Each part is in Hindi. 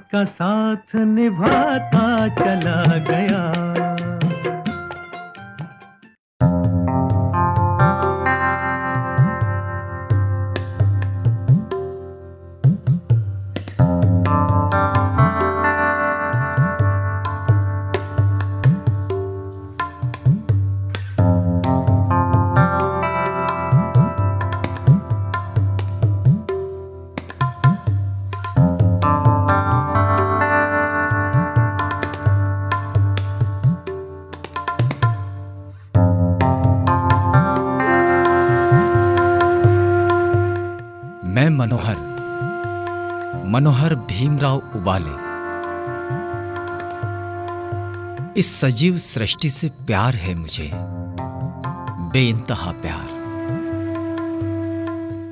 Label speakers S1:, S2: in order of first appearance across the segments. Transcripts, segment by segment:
S1: का साथ निभाता चला गया।
S2: मैं मनोहर भीमराव उबाले। इस सजीव सृष्टि से प्यार है मुझे, बेइंतहा प्यार।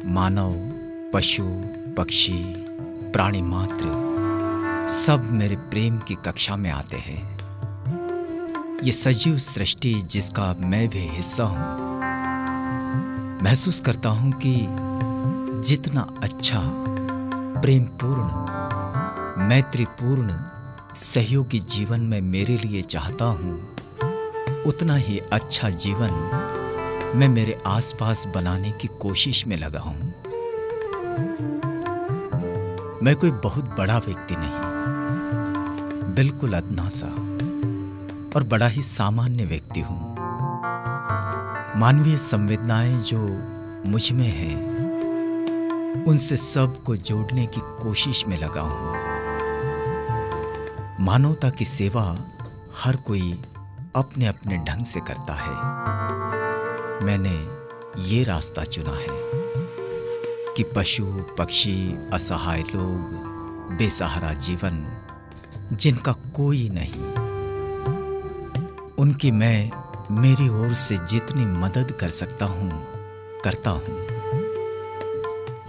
S2: मानव, पशु, पक्षी, प्राणी मात्र सब मेरे प्रेम की कक्षा में आते हैं। ये सजीव सृष्टि जिसका मैं भी हिस्सा हूं, महसूस करता हूं कि जितना अच्छा, प्रेमपूर्ण, मैत्रीपूर्ण, सहयोगी जीवन मैं मेरे लिए चाहता हूं, उतना ही अच्छा जीवन मैं मेरे आसपास बनाने की कोशिश में लगा हूं। मैं कोई बहुत बड़ा व्यक्ति नहीं, बिल्कुल अदना सा और बड़ा ही सामान्य व्यक्ति हूं। मानवीय संवेदनाएं जो मुझ में हैं, उनसे सबको जोड़ने की कोशिश में लगा हूं। मानवता की सेवा हर कोई अपने अपने ढंग से करता है। मैंने ये रास्ता चुना है कि पशु, पक्षी, असहाय लोग, बेसहारा जीवन जिनका कोई नहीं, उनकी मैं मेरी ओर से जितनी मदद कर सकता हूं, करता हूं।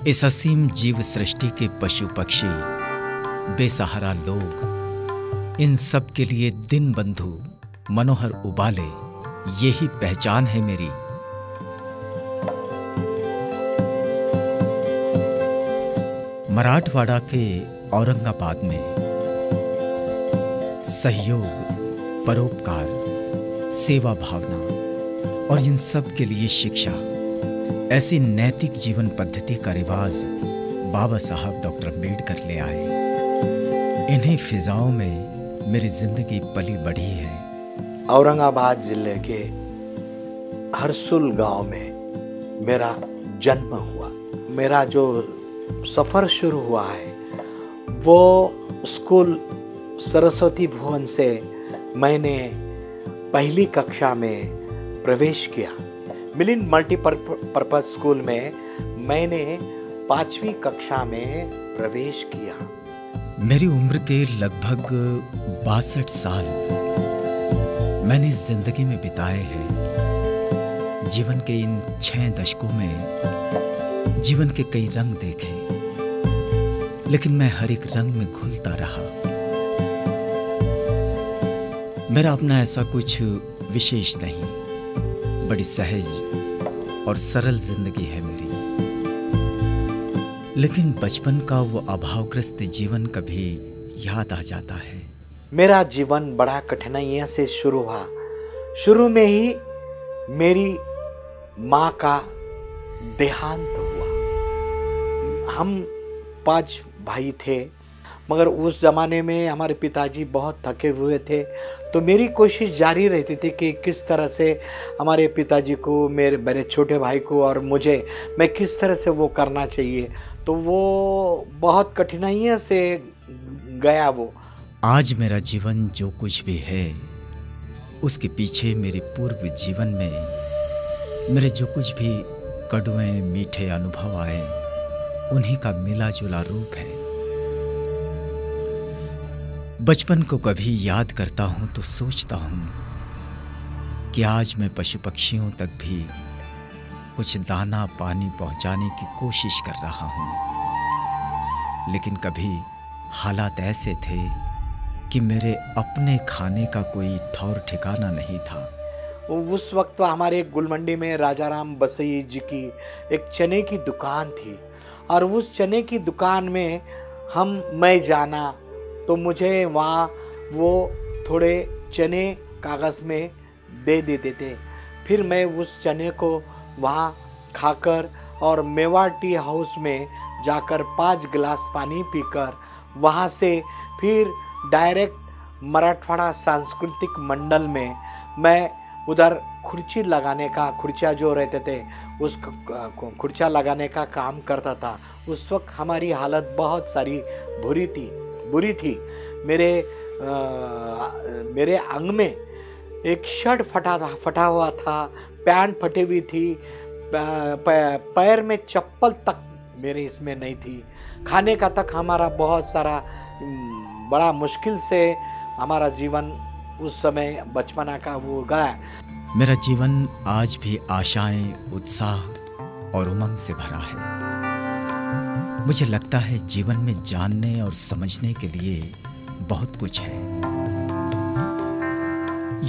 S2: इस असीम जीव सृष्टि के पशु, पक्षी, बेसहारा लोग, इन सब के लिए दिन बंधु मनोहर उबाले, यही पहचान है मेरी। मराठवाड़ा के औरंगाबाद में सहयोग, परोपकार, सेवा भावना और इन सब के लिए शिक्षा, ऐसी नैतिक जीवन पद्धति का रिवाज बाबा साहब डॉक्टर अम्बेडकर ले आए। इन्हीं फिजाओं में मेरी जिंदगी पली बढ़ी है।
S3: औरंगाबाद जिले के हरसुल गांव में मेरा जन्म हुआ। मेरा जो सफ़र शुरू हुआ है वो स्कूल सरस्वती भुवन से मैंने पहली कक्षा में प्रवेश किया। मिलिंद मल्टीपर्पज स्कूल में मैंने 5वीं कक्षा में प्रवेश किया।
S2: मेरी उम्र के लगभग 62 साल मैंने जिंदगी में बिताए हैं। जीवन के इन 6 दशकों में जीवन के कई रंग देखे, लेकिन मैं हर एक रंग में घुलता रहा। मेरा अपना ऐसा कुछ विशेष नहीं, बड़ी सहज और सरल जिंदगी है मेरी। लेकिन बचपन का वो अभावग्रस्त जीवन कभी याद आ जाता है।
S3: मेरा जीवन बड़ा कठिनाइयों से शुरू हुआ। शुरू में ही मेरी माँ का देहांत हुआ। हम 5 भाई थे, मगर उस ज़माने में हमारे पिताजी बहुत थके हुए थे, तो मेरी कोशिश जारी रहती थी कि किस तरह से हमारे पिताजी को, मेरे छोटे भाई को और मुझे, मैं किस तरह से वो करना चाहिए। तो वो बहुत कठिनाइयों से गया वो।
S2: आज मेरा जीवन जो कुछ भी है, उसके पीछे मेरे पूर्व जीवन में मेरे जो कुछ भी कड़वे मीठे अनुभव आए, उन्हीं का मिला जुला रूप है। बचपन को कभी याद करता हूं तो सोचता हूं कि आज मैं पशु पक्षियों तक भी कुछ दाना पानी पहुंचाने की कोशिश कर रहा हूं, लेकिन कभी हालात ऐसे थे कि मेरे अपने खाने का कोई ठौर ठिकाना नहीं था।
S3: उस वक्त हमारे गुलमंडी में राजाराम बसई जी की एक चने की दुकान थी, और उस चने की दुकान में मैं जाना तो मुझे वहाँ वो थोड़े चने कागज़ में दे देते थे। फिर मैं उस चने को वहाँ खाकर और मेवा टी हाउस में जाकर 5 गिलास पानी पीकर वहाँ से फिर डायरेक्ट मराठवाड़ा सांस्कृतिक मंडल में मैं उधर खुर्चिया जो रहते थे उस खुर्चिया लगाने का काम करता था। उस वक्त हमारी हालत बहुत सारी बुरी थी। मेरे अंग में एक शर्ट फटा हुआ था, पैंट फटी हुई थी, पैर में चप्पल तक मेरे इसमें नहीं थी। खाने का तक हमारा बहुत सारा बड़ा मुश्किल से हमारा जीवन उस समय बचपना का वो गया।
S2: मेरा जीवन आज भी आशाएं, उत्साह और उमंग से भरा है। मुझे लगता है जीवन में जानने और समझने के लिए बहुत कुछ है।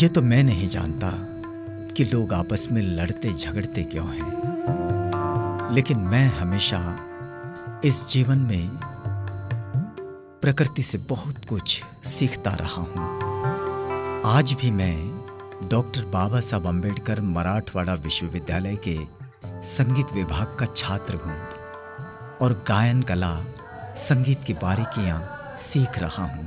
S2: ये तो मैं नहीं जानता कि लोग आपस में लड़ते झगड़ते क्यों हैं, लेकिन मैं हमेशा इस जीवन में प्रकृति से बहुत कुछ सीखता रहा हूं। आज भी मैं डॉक्टर बाबा साहब अम्बेडकर मराठवाड़ा विश्वविद्यालय के संगीत विभाग का छात्र हूं और गायन कला, संगीत की बारीकियां सीख रहा हूं।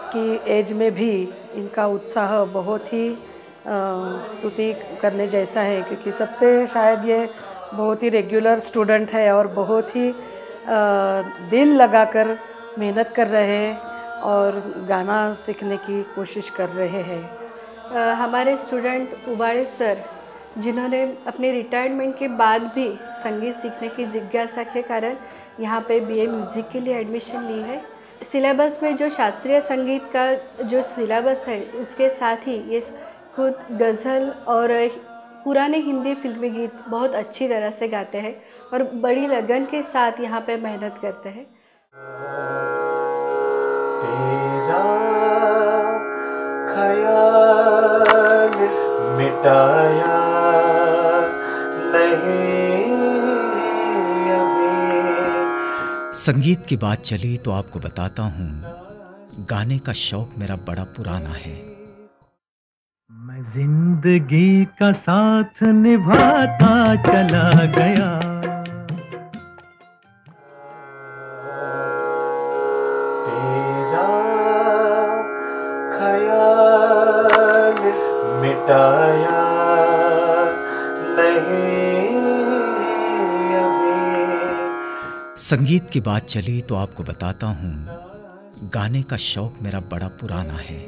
S4: की एज में भी इनका उत्साह बहुत ही स्तुति करने जैसा है, क्योंकि सबसे शायद ये बहुत ही रेगुलर स्टूडेंट है और बहुत ही दिल लगाकर मेहनत कर रहे हैं और गाना सीखने की कोशिश कर रहे हैं।
S5: हमारे स्टूडेंट उबाड़े सर, जिन्होंने अपने रिटायरमेंट के बाद भी संगीत सीखने की जिज्ञासा के कारण यहाँ पे BA म्यूज़िक के लिए एडमिशन ली है। सिलेबस में जो शास्त्रीय संगीत का जो सिलेबस है उसके साथ ही ये खुद गज़ल और पुराने हिंदी फिल्मी गीत बहुत अच्छी तरह से गाते हैं और बड़ी लगन के साथ यहाँ पे मेहनत करते हैं।
S6: तेरा ख्याल मिटाया नहीं अभी।
S2: संगीत की बात चली तो आपको बताता हूँ, गाने का शौक मेरा बड़ा पुराना है।
S1: मैं जिंदगी का साथ निभाता चला गया,
S6: तेरा ख्याल मिटाया नहीं अभी।
S2: संगीत की बात चली तो आपको बताता हूँ, गाने का शौक मेरा बड़ा पुराना है।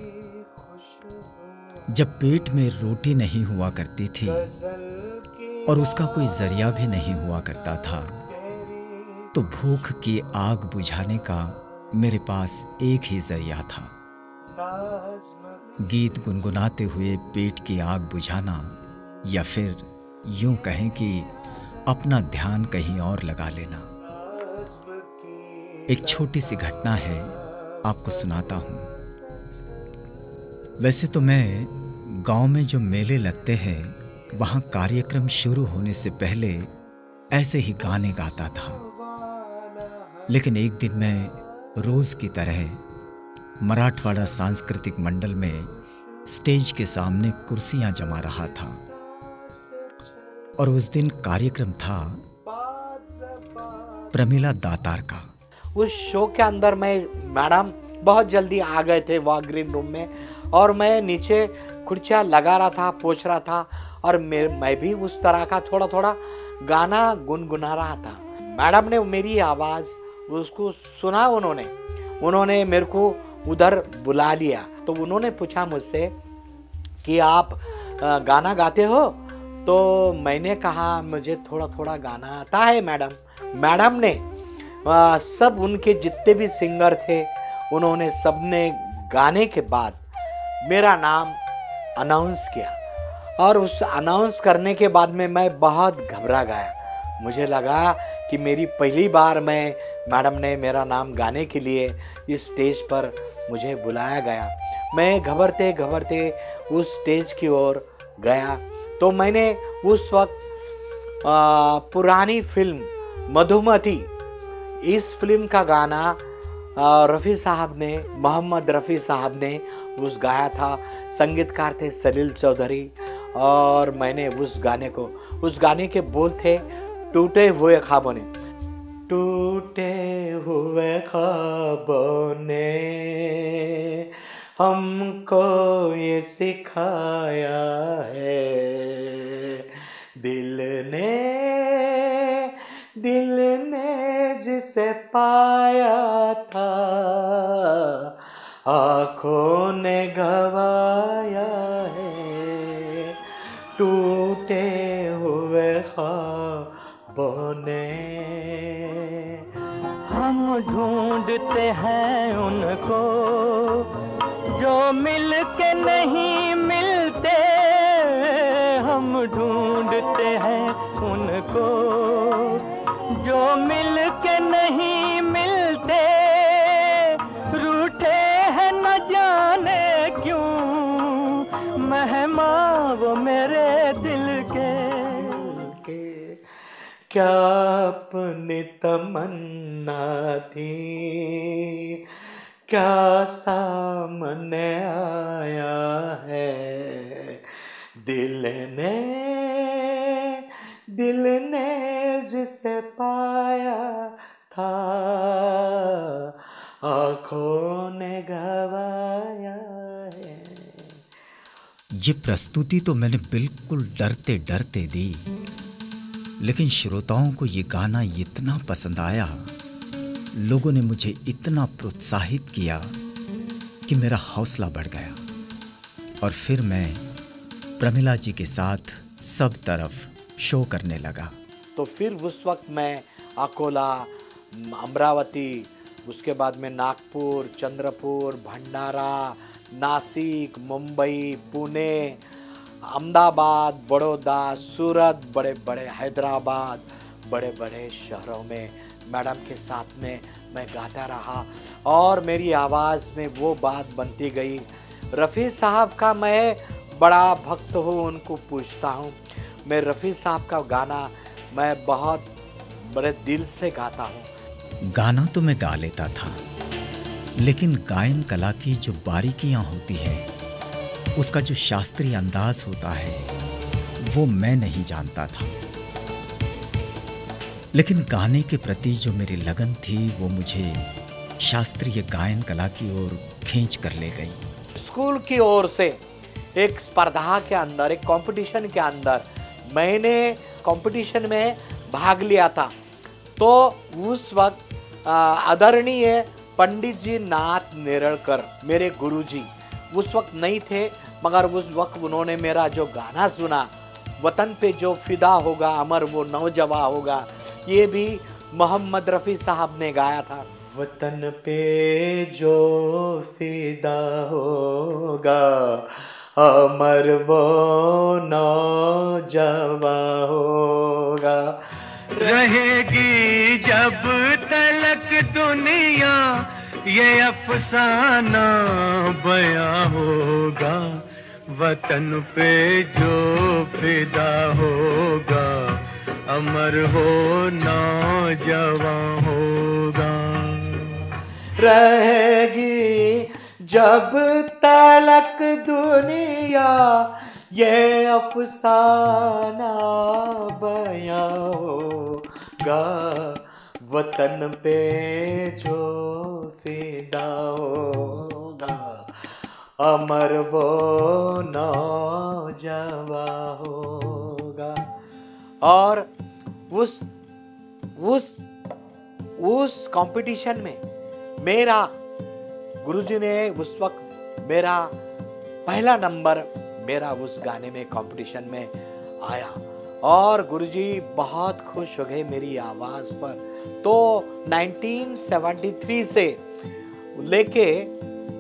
S2: जब पेट में रोटी नहीं हुआ करती थी और उसका कोई जरिया भी नहीं हुआ करता था, तो भूख की आग बुझाने का मेरे पास एक ही जरिया था, गीत गुनगुनाते हुए पेट की आग बुझाना, या फिर यूं कहें कि अपना ध्यान कहीं और लगा लेना। एक छोटी सी घटना है, आपको सुनाता हूं। वैसे तो मैं गांव में जो मेले लगते हैं वहां कार्यक्रम शुरू होने से पहले ऐसे ही गाने गाता था, लेकिन एक दिन मैं रोज की तरह मराठवाड़ा सांस्कृतिक मंडल में स्टेज के सामने कुर्सियां जमा रहा था और उस दिन कार्यक्रम था प्रमिला दातार का।
S3: उस शो के अंदर मैडम बहुत जल्दी आ गए थे वह ग्रीन रूम में, और मैं नीचे कुर्सियाँ लगा रहा था, पोंछ रहा था, और मैं भी उस तरह का थोड़ा थोड़ा गाना गुनगुना रहा था। मैडम ने मेरी आवाज़ उसको सुना, उन्होंने मेरे को उधर बुला लिया। तो उन्होंने पूछा मुझसे कि आप गाना गाते हो? तो मैंने कहा मुझे थोड़ा थोड़ा गाना आता है मैडम। मैडम ने सब उनके जितने भी सिंगर थे उन्होंने सबने गाने के बाद मेरा नाम अनाउंस किया, और उस अनाउंस करने के बाद में मैं बहुत घबरा गया। मुझे लगा कि मेरी पहली बार मैडम ने मेरा नाम गाने के लिए इस स्टेज पर मुझे बुलाया गया। मैं घबरते घबरते उस स्टेज की ओर गया तो मैंने उस वक्त पुरानी फिल्म मधुमती, इस फिल्म का गाना रफ़ी साहब ने, मोहम्मद रफ़ी साहब ने उस गाया था। संगीतकार थे सलील चौधरी। और मैंने उस गाने के बोल थे टूटे हुए ख्वाबों ने, टूटे हुए ख्वाबों ने हमको ये सिखाया है, दिल ने जिसे पाया था आँखों ने गवाया है, टूटे हुए ख्वाबों ने।
S1: हम ढूंढते हैं उनको जो मिल के नहीं मिलते, हम ढूंढते हैं उनको जो मिल के नहीं मिलते, रूठे हैं न जाने क्यों मेहमान वो मेरे दिल के।
S6: क्या अपनी तमन्ना थी, क्या सामने आया है, दिल ने जिसे पाया था आँखों ने गवाया है।
S2: ये प्रस्तुति तो मैंने बिल्कुल डरते डरते दी, लेकिन श्रोताओं को ये गाना इतना पसंद आया, लोगों ने मुझे इतना प्रोत्साहित किया कि मेरा हौसला बढ़ गया। और फिर मैं प्रमिला जी के साथ सब तरफ शो करने लगा।
S3: तो फिर उस वक्त मैं अकोला, अमरावती, उसके बाद में नागपुर, चंद्रपुर, भंडारा, नासिक, मुंबई, पुणे, अहमदाबाद, बड़ौदा, सूरत, बड़े बड़े हैदराबाद, बड़े बड़े शहरों में मैडम के साथ में मैं गाता रहा। और मेरी आवाज़ में वो बात बनती गई। रफ़ी साहब का मैं बड़ा भक्त हूँ, उनको पूछता हूँ। मैं रफ़ी साहब का गाना मैं बहुत बड़े दिल से गाता हूँ।
S2: गाना तो मैं गा लेता था, लेकिन गायन कला की जो बारीकियां होती है, उसका जो शास्त्रीय अंदाज होता है, वो मैं नहीं जानता था। लेकिन गाने के प्रति जो मेरी लगन थी, वो मुझे शास्त्रीय गायन कला की ओर खींच कर ले गई।
S3: स्कूल की ओर से एक स्पर्धा के अंदर, एक कंपटीशन के अंदर मैंने कंपटीशन में भाग लिया था। तो उस वक्त आदरणीय पंडित जी नाथ नेरलकर, मेरे गुरुजी, उस वक्त नहीं थे, मगर उस वक्त उन्होंने मेरा जो गाना सुना, वतन पे जो फिदा होगा अमर वो नौजवां होगा, ये भी मोहम्मद रफ़ी साहब ने गाया था।
S6: वतन पे जो फिदा होगा अमर वो नौजवां होगा,
S1: रहेगी जब तलक दुनिया ये अफसाना बयां होगा, वतन पे जो फिदा होगा अमर हो नौजवां होगा।
S6: रहेगी जब तलक दुनिया ये अफसाना बयां होगा, वतन पे जो फिदा होगा अमर वो नौजवां होगा।
S3: और उस कंपटीशन में मेरा गुरुजी ने उस वक्त मेरा पहला नंबर मेरा उस गाने में कंपटीशन में आया और गुरुजी बहुत खुश हो गए मेरी आवाज पर। तो 1973 से लेके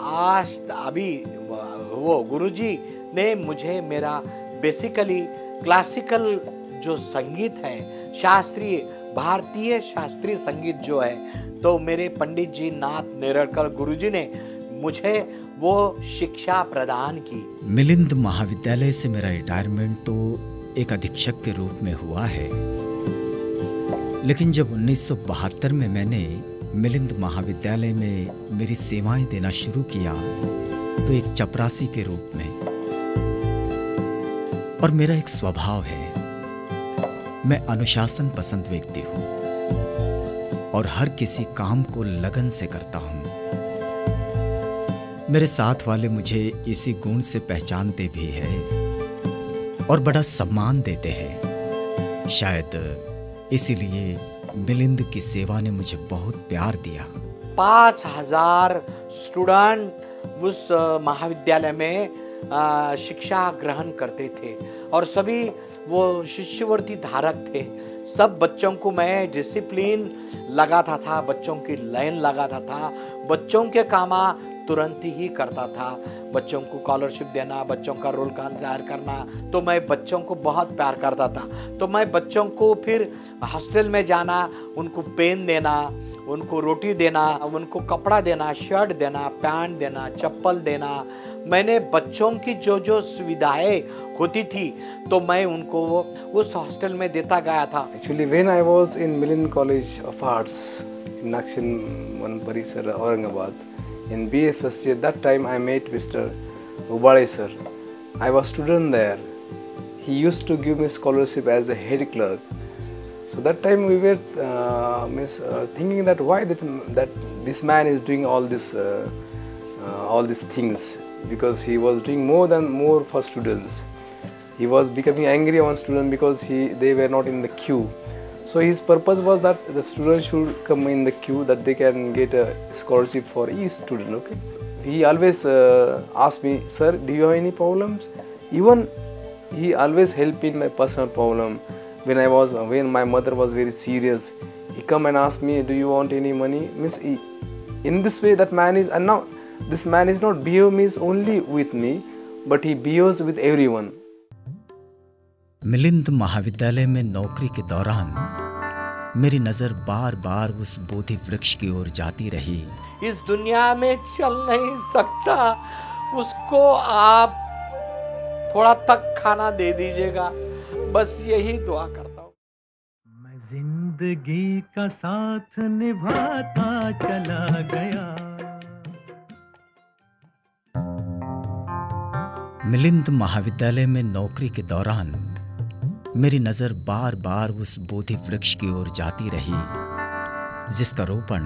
S3: आज अभी वो गुरुजी ने मुझे मेरा बेसिकली क्लासिकल जो संगीत है, शास्त्रीय भारतीय शास्त्रीय संगीत जो है, तो मेरे पंडित जी नाथ नेरड़कर गुरुजी ने मुझे वो शिक्षा प्रदान की।
S2: मिलिंद महाविद्यालय से मेरा रिटायरमेंट तो एक अधीक्षक के रूप में हुआ है, लेकिन जब 1972 में मैंने मिलिंद महाविद्यालय में मेरी सेवाएं देना शुरू किया तो एक चपरासी के रूप में। और मेरा एक स्वभाव है, मैं अनुशासन पसंद व्यक्ति हूं और हर किसी काम को लगन से करता हूं। मेरे साथ वाले मुझे इसी गुण से पहचानते भी हैं और बड़ा सम्मान देते हैं। शायद इसीलिए मिलिंद की सेवा ने मुझे बहुत प्यार दिया।
S3: 5000 स्टूडेंट उस महाविद्यालय में शिक्षा ग्रहण करते थे और सभी वो शिष्यवृत्ति धारक थे। सब बच्चों को मैं डिसिप्लिन लगाता था, बच्चों की लाइन लगाता था, बच्चों के कामा तुरंत ही करता था। बच्चों को स्कॉलरशिप देना, बच्चों का रोल कार्ड तैयार करना, तो मैं बच्चों को बहुत प्यार करता था। तो मैं बच्चों को फिर हॉस्टल में जाना, उनको पेन देना, उनको रोटी देना, उनको कपड़ा देना, शर्ट देना, पैंट देना, चप्पल देना। मैंने बच्चों की जो जो सुविधाएं होती थी तो मैं उनको उस हॉस्टल में देता गया था।
S7: Actually, when I was in Milind College of Arts in Nakshin Parisar, Aurangabad, in BA first year, that time I met Mr. Ubade sir. I was student there. He used to give me scholarship as a head clerk. So that time we were thinking that why that this man is doing all these things, because he was doing more for students. He was becoming angry on students because they were not in the queue. So his purpose was that the students should come in the queue, that they can get a scholarship for each student. Okay. He always asked me, sir, do you have any problems? Even he always helped in my personal problem. When my mother was very serious, he come and ask me, do you want any money? In this way, that man is, and now this man is not behaves only with me, but he behaves with everyone.
S2: Milind महाविद्यालय में नौकरी के दौरान मेरी नजर बार बार उस बोधि वृक्ष की ओर जाती रही।
S3: इस दुनिया में चल नहीं सकता, उसको आप थोड़ा तक खाना दे दीजिएगा, बस यही दुआ करता हूँ।
S1: मैं जिंदगी का साथ निभाता चला गया।
S2: मिलिंद महाविद्यालय में नौकरी के दौरान मेरी नजर बार बार उस बोधि वृक्ष की ओर जाती रही जिसका रोपण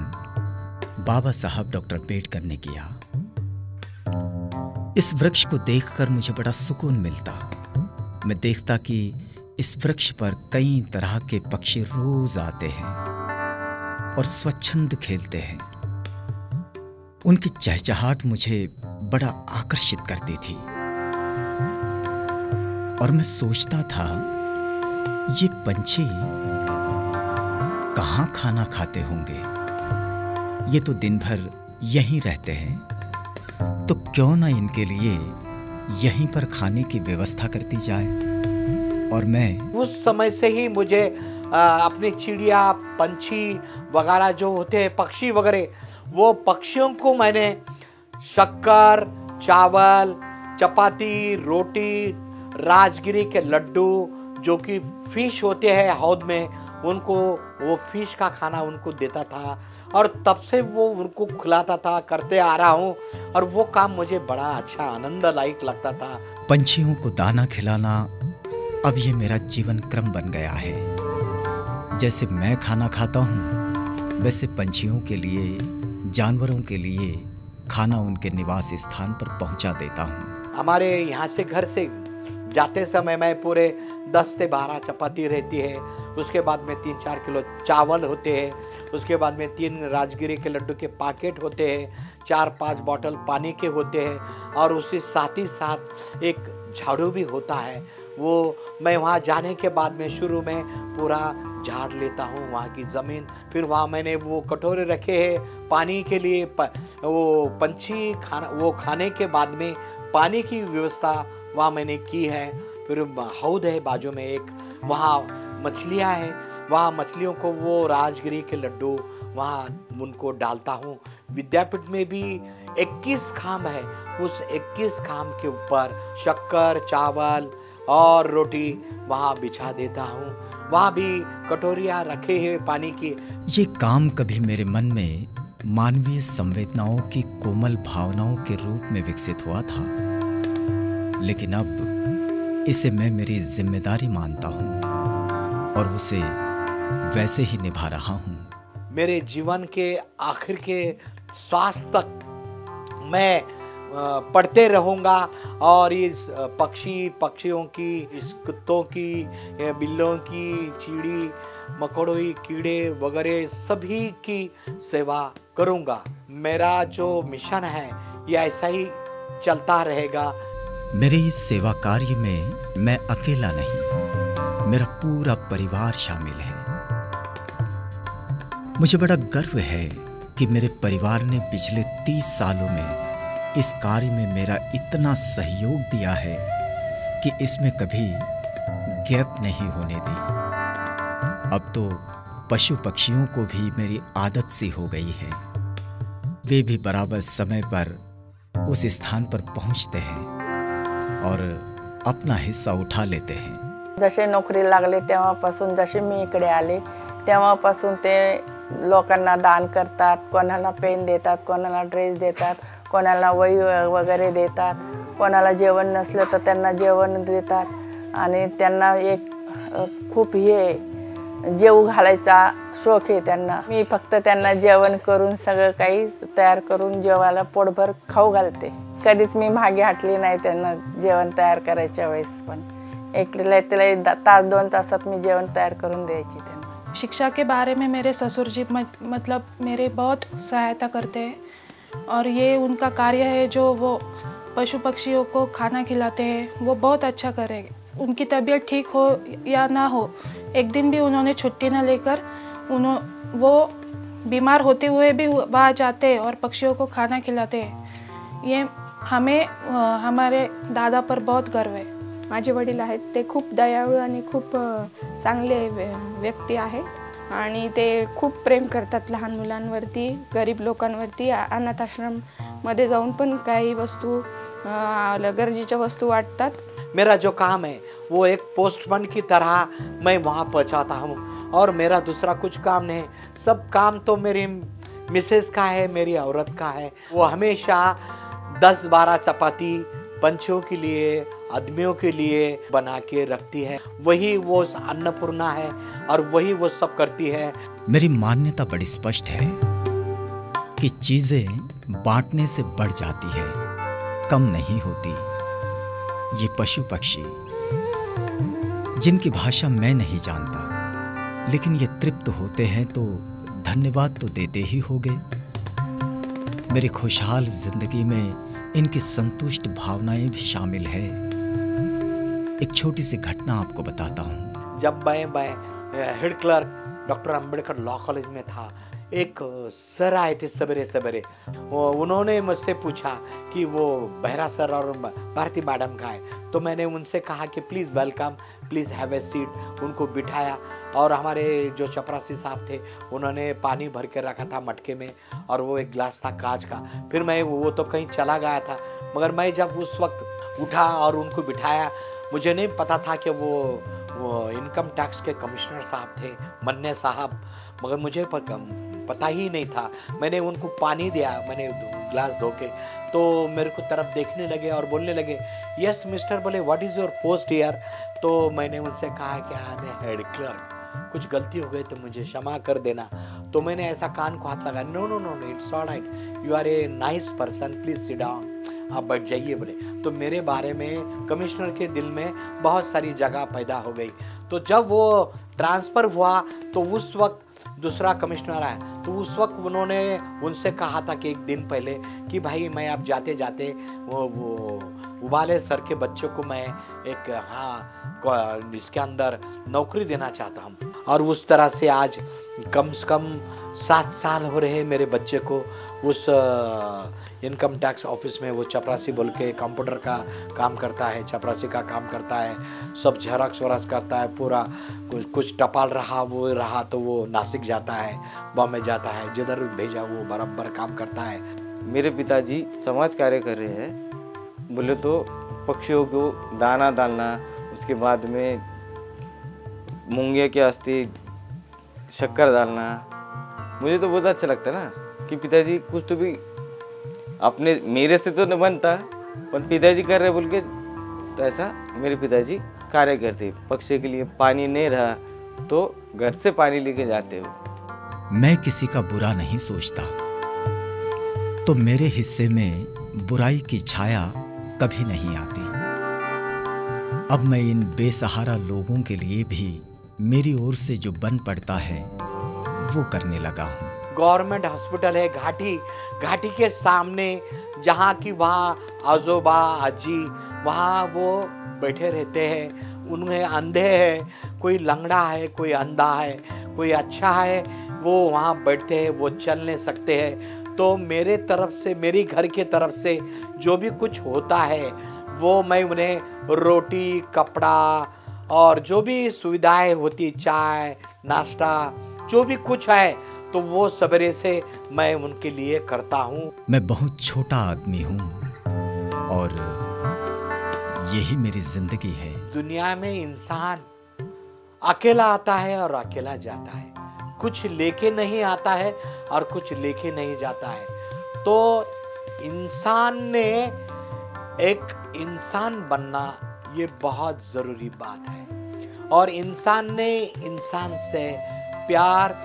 S2: बाबा साहब डॉक्टर अम्बेडकर ने किया। इस वृक्ष को देखकर मुझे बड़ा सुकून मिलता। मैं देखता कि इस वृक्ष पर कई तरह के पक्षी रोज आते हैं और स्वच्छंद खेलते हैं। उनकी चहचहाट मुझे बड़ा आकर्षित करती थी और मैं सोचता था, ये पंछी कहाँ खाना खाते होंगे? ये तो दिन भर यहीं रहते हैं, तो क्यों ना इनके लिए यहीं पर खाने की व्यवस्था करती जाए। और मैं
S3: उस समय से ही मुझे अपनी चिड़िया, पंछी वगैरह जो होते हैं, पक्षी वगैरह, वो पक्षियों को मैंने शक्कर, चावल, चपाती, रोटी, राजगिरी के लड्डू, जो कि फिश होते हैं हौद में, उनको वो फिश का खाना उनको देता था और तब से वो उनको खिलाता था, करते आ रहा हूँ और वो काम मुझे बड़ा अच्छा आनंददायक लगता था।
S2: पंछियों को दाना खिलाना अब ये मेरा जीवन क्रम बन गया है। जैसे मैं खाना खाता हूँ, वैसे पंछियों के लिए, जानवरों के लिए खाना उनके निवास स्थान पर पहुँचा देता हूँ।
S3: हमारे यहाँ से घर से जाते समय में पूरे 10 से 12 चपाती रहती है, उसके बाद में 3-4 किलो चावल होते हैं, उसके बाद में 3 राजगिरी के लड्डू के पैकेट होते हैं, 4-5 बॉटल पानी के होते हैं और उसके साथ ही साथ एक झाड़ू भी होता है। वो मैं वहाँ जाने के बाद में शुरू में पूरा झाड़ लेता हूँ वहाँ की ज़मीन। फिर वहाँ मैंने वो कटोरे रखे हैं पानी के लिए, वो पंछी खाने के बाद में पानी की व्यवस्था वहाँ मैंने की है। फिर हौद है बाजू में एक, वहाँ मछलियाँ हैं, वहाँ मछलियों को वो राजगिरी के लड्डू वहाँ उनको डालता हूँ। विद्यापीठ में भी 21 खाम है, उस 21 खाम के ऊपर शक्कर, चावल और रोटी वहाँ बिछा देता हूँ। वहाँ भी कटोरियाँ रखे हैं पानी की।
S2: ये काम कभी मेरे मन में मानवीय संवेदनाओं की कोमल भावनाओं के रूप में विकसित हुआ था, लेकिन अब इसे मैं मेरी जिम्मेदारी मानता हूँ और उसे वैसे ही निभा रहा हूँ।
S3: मेरे जीवन के आखिर के श्वास तक मैं पढ़ते रहूँगा और इस पक्षियों की, इस कुत्तों की, बिल्लों की, चीड़ी मकोड़ों, कीड़े वगैरह सभी की सेवा करूँगा। मेरा जो मिशन है ये ऐसा ही चलता रहेगा।
S2: मेरे इस सेवा कार्य में मैं अकेला नहीं, मेरा पूरा परिवार शामिल है। मुझे बड़ा गर्व है कि मेरे परिवार ने पिछले 30 सालों में इस कार्य में मेरा इतना सहयोग दिया है कि इसमें कभी गैप नहीं होने दी। अब तो पशु पक्षियों को भी मेरी आदत सी हो गई है, वे भी बराबर समय पर उस स्थान पर पहुंचते हैं और अपना हिस्सा उठा लेते हैं।
S8: जसे नोकरी लागले तेव्हापासून, जसे मी इकडे आले तेव्हापासून ते लोकांना दान करतात, कोणाला पेन देतात, कोणाला ड्रेस देतात, कोणाला वही वगैरे देतात, कोणाला जेवण नसलं तर त्यांना जेवण देतात आणि त्यांना एक खूप हे जेव घालायचा शौक आहे त्यांना। मी फक्त त्यांना जेवण करून सगळं काही तयार करून जेवायला पोटभर खाऊ घालते। कधीच मी मागे हटली नाही त्यांना जेवण तयार करायच्या वेळेस, पण एकटीला तास 2 तासात मी जेवण तयार करून द्यायची त्यांना।
S9: शिक्षा के बारे में मेरे ससुर जी मतलब मेरे बहुत सहायता करते हैं और ये उनका कार्य है जो वो पशु पक्षियों को खाना खिलाते हैं, वो बहुत अच्छा करेंगे। उनकी तबीयत ठीक हो या ना हो, एक दिन भी उन्होंने छुट्टी ना लेकर वो बीमार होते हुए भी वहाँ जाते और पक्षियों को खाना खिलाते हैं। ये हमें हमारे दादा पर बहुत गर्व है।
S10: माझे वडील आहेत ते खूप दयाळू आणि खूप चांगले व्यक्ती आहेत आणि ते खूप प्रेम करतात लहान मुलांवरती, गरीब लोकांवरती। अनाथ आश्रममध्ये जाऊन पण काही वस्तू गरजेच्या वस्तू वाटतात।
S3: मेरा जो काम है वो एक पोस्टमैन की तरह मैं वहाँ पहुँचाता हूँ और मेरा दूसरा कुछ काम नहीं। सब काम तो मेरी मिसेस का है, मेरी औरत का है। वो हमेशा 10-12 चपाती पंछियों के लिए, आदमियों के लिए बना के रखती है। वही वो अन्नपूर्णा है और वही वो सब करती है।
S2: मेरी मान्यता बड़ी स्पष्ट है कि चीजें बांटने से बढ़ जाती है, कम नहीं होती। ये पशु पक्षी जिनकी भाषा मैं नहीं जानता, लेकिन ये तृप्त होते हैं तो धन्यवाद तो देते ही होंगे। मेरी खुशहाल जिंदगी में इनकी संतुष्ट भावनाएं भी शामिल है। एक छोटी सी घटना आपको बताता हूँ।
S3: जब मैं head clerk doctor Ambedkar law college में था, एक सर आए थे सवेरे सवेरे। उन्होंने मुझसे पूछा कि वो बहरा सर और भारती मैडम का है, तो मैंने उनसे कहा कि please welcome, please have a seat. उनको बिठाया और हमारे जो चपरासी साहब थे उन्होंने पानी भर के रखा था मटके में और वो एक गिलास था कांच का। फिर मैं वो तो कहीं चला गया था, मगर मैं जब उस वक्त उठा और उनको बिठाया, मुझे नहीं पता था कि वो इनकम टैक्स के कमिश्नर साहब थे, मन्ने साहब, मगर मुझे पता ही नहीं था। मैंने उनको पानी दिया, मैंने गिलास धो के, तो मेरे को तरफ देखने लगे और बोलने लगे यस मिस्टर। बोले what is your post here? तो मैंने उनसे कहा कि I am a head clerk, कुछ गलती हो गई तो मुझे क्षमा कर देना। तो मैंने ऐसा कान को हाथ लगा, no no no it's alright, you are a nice person, please sit down, आप बैठ जाइए। बोले तो मेरे बारे में कमिश्नर के दिल में बहुत सारी जगह पैदा हो गई। तो जब वो ट्रांसफ़र हुआ तो उस वक्त दूसरा कमिश्नर आया, तो उस वक्त उन्होंने उनसे कहा था कि एक दिन पहले कि भाई मैं आप जाते जाते वो उबाले सर के बच्चे को मैं एक इसके अंदर नौकरी देना चाहता हूँ। और उस तरह से आज कम से कम 7 साल हो रहे हैं मेरे बच्चे को उस इनकम टैक्स ऑफिस में। वो चपरासी बोल के कंप्यूटर का काम करता है, चपरासी का काम करता है, सब झेरॉक्स वरक्स करता है, पूरा कुछ टपाल रहा तो वो नासिक जाता है, बॉम्बे जाता है, जिधर भेजा वो बराबर काम करता है।
S11: मेरे पिताजी समाज कार्य कर रहे हैं। बोले तो पक्षियों को दाना डालना, उसके बाद में मूंगे के अस्थि शक्कर डालना, मुझे तो बहुत अच्छा लगता है ना कि पिताजी कुछ तो भी अपने मेरे से तो नहीं बनता पर पिताजी कर रहे बोल के, तो ऐसा मेरे पिताजी कार्य करते। पक्षी के लिए पानी नहीं रहा तो घर से पानी लेके जाते हो।
S2: मैं किसी का बुरा नहीं सोचता, तो मेरे हिस्से में बुराई की छाया कभी नहीं आती। अब मैं इन बेसहारा लोगों के लिए भी मेरी ओर से जो बन पड़ता है वो करने लगा हूँ।
S3: गवर्नमेंट हॉस्पिटल है घाटी के सामने, जहाँ की वहाँ आजोबा अजी वहाँ वो बैठे रहते हैं। उन्हें अंधे है, कोई लंगड़ा है, कोई अंधा है, कोई अच्छा है, वो वहाँ बैठते हैं, वो चल नहीं सकते हैं। तो मेरे तरफ से, मेरी घर के तरफ से जो भी कुछ होता है वो मैं उन्हें रोटी, कपड़ा और जो भी सुविधाएं होती, चाय, नाश्ता, जो भी कुछ है तो वो सवेरे से मैं उनके लिए करता हूँ।
S2: मैं बहुत छोटा आदमी हूँ और यही मेरी जिंदगी है।
S3: दुनिया में इंसान अकेला आता है और अकेला जाता है, कुछ लेके नहीं आता है और कुछ लेके नहीं जाता है। तो इंसान ने एक इंसान बनना ये बहुत जरूरी बात है और इंसान ने इंसान से प्यार,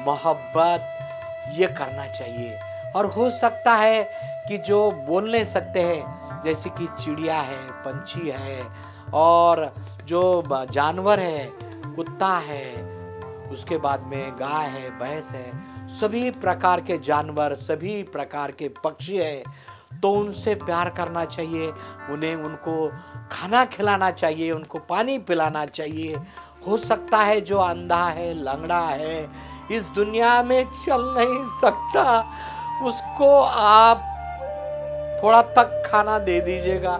S3: मोहब्बत ये करना चाहिए। और हो सकता है कि जो बोल नहीं सकते हैं, जैसे कि चिड़िया है, पंछी है और जो जानवर है, कुत्ता है, उसके बाद में गाय है, भैंस है, सभी प्रकार के जानवर, सभी प्रकार के पक्षी है, तो उनसे प्यार करना चाहिए, उनको खाना खिलाना चाहिए, उनको पानी पिलाना चाहिए। हो सकता है जो अंधा है, लंगड़ा है, इस दुनिया में चल नहीं सकता, उसको आप थोड़ा तक खाना दे दीजिएगा।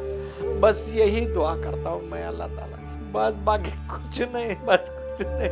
S3: बस यही दुआ करता हूँ मैं अल्लाह ताला से, बस बाकी कुछ नहीं, बस कुछ नहीं।